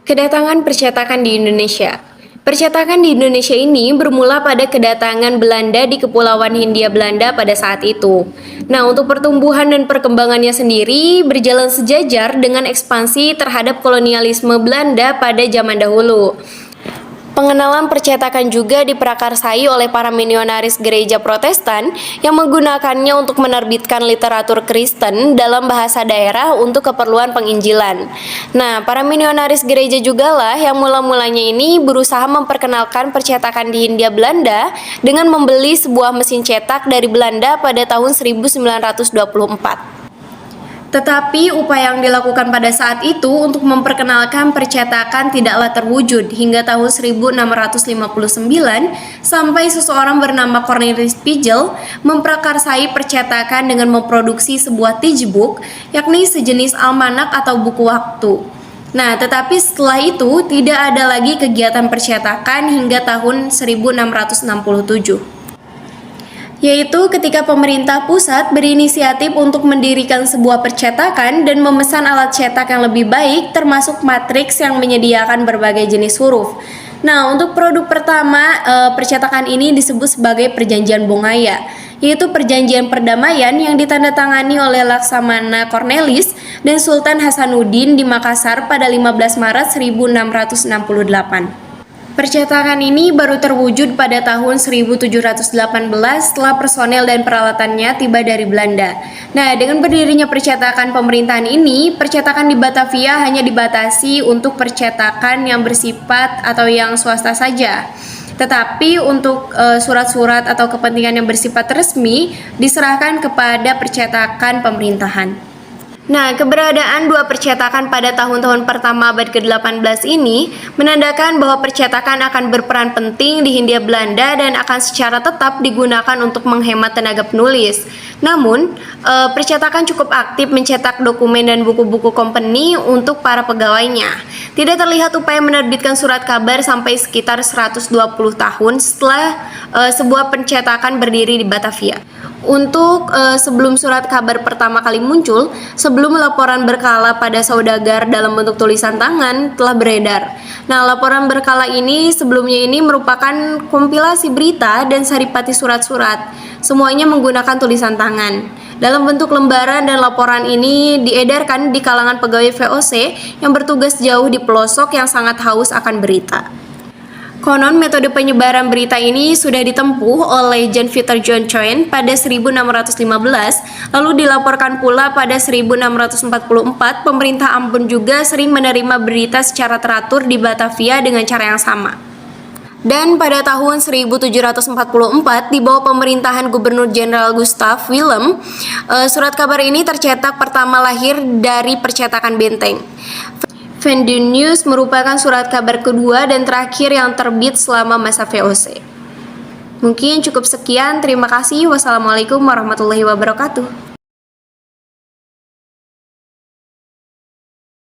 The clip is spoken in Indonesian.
Kedatangan percetakan di Indonesia. Percetakan di Indonesia ini bermula pada kedatangan Belanda di Kepulauan Hindia Belanda pada saat itu. Nah, untuk pertumbuhan dan perkembangannya sendiri berjalan sejajar dengan ekspansi terhadap kolonialisme Belanda pada zaman dahulu. Pengenalan percetakan juga diprakarsai oleh para misionaris gereja Protestan yang menggunakannya untuk menerbitkan literatur Kristen dalam bahasa daerah untuk keperluan penginjilan. Nah, para misionaris gereja jugalah yang mula-mulanya ini berusaha memperkenalkan percetakan di Hindia Belanda dengan membeli sebuah mesin cetak dari Belanda pada tahun 1924. Tetapi upaya yang dilakukan pada saat itu untuk memperkenalkan percetakan tidaklah terwujud hingga tahun 1659 sampai seseorang bernama Cornelis Pigel memprakarsai percetakan dengan memproduksi sebuah tijbook, yakni sejenis almanak atau buku waktu. Nah, tetapi setelah itu tidak ada lagi kegiatan percetakan hingga tahun 1667. Yaitu ketika pemerintah pusat berinisiatif untuk mendirikan sebuah percetakan dan memesan alat cetak yang lebih baik termasuk matriks yang menyediakan berbagai jenis huruf. Nah, untuk produk pertama percetakan ini disebut sebagai Perjanjian Bongaya, yaitu perjanjian perdamaian yang ditandatangani oleh Laksamana Cornelis dan Sultan Hasanuddin di Makassar pada 15 Maret 1668. Percetakan ini baru terwujud pada tahun 1718 setelah personel dan peralatannya tiba dari Belanda. Nah, dengan berdirinya percetakan pemerintahan ini, percetakan di Batavia hanya dibatasi untuk percetakan yang bersifat atau yang swasta saja. Tetapi untuk surat-surat atau kepentingan yang bersifat resmi diserahkan kepada percetakan pemerintahan. Nah, keberadaan dua percetakan pada tahun-tahun pertama abad ke-18 ini menandakan bahwa percetakan akan berperan penting di Hindia Belanda dan akan secara tetap digunakan untuk menghemat tenaga penulis. Namun, percetakan cukup aktif mencetak dokumen dan buku-buku company untuk para pegawainya. Tidak terlihat upaya menerbitkan surat kabar sampai sekitar 120 tahun setelah sebuah percetakan berdiri di Batavia. Untuk sebelum surat kabar pertama kali muncul, sebelum laporan berkala pada saudagar dalam bentuk tulisan tangan telah beredar. Nah, laporan berkala ini sebelumnya ini merupakan kompilasi berita dan saripati surat-surat, semuanya menggunakan tulisan tangan. Dalam bentuk lembaran dan laporan ini diedarkan di kalangan pegawai VOC yang bertugas jauh di pelosok yang sangat haus akan berita. Konon metode penyebaran berita ini sudah ditempuh oleh Jan Pieter John Coen pada 1615, lalu dilaporkan pula pada 1644 pemerintah Ambon juga sering menerima berita secara teratur di Batavia dengan cara yang sama. Dan pada tahun 1744 di bawah pemerintahan Gubernur Jenderal Gustav Willem, surat kabar ini tercetak pertama lahir dari percetakan benteng. Vendu News merupakan surat kabar kedua dan terakhir yang terbit selama masa VOC. Mungkin cukup sekian, terima kasih. Wassalamualaikum warahmatullahi wabarakatuh.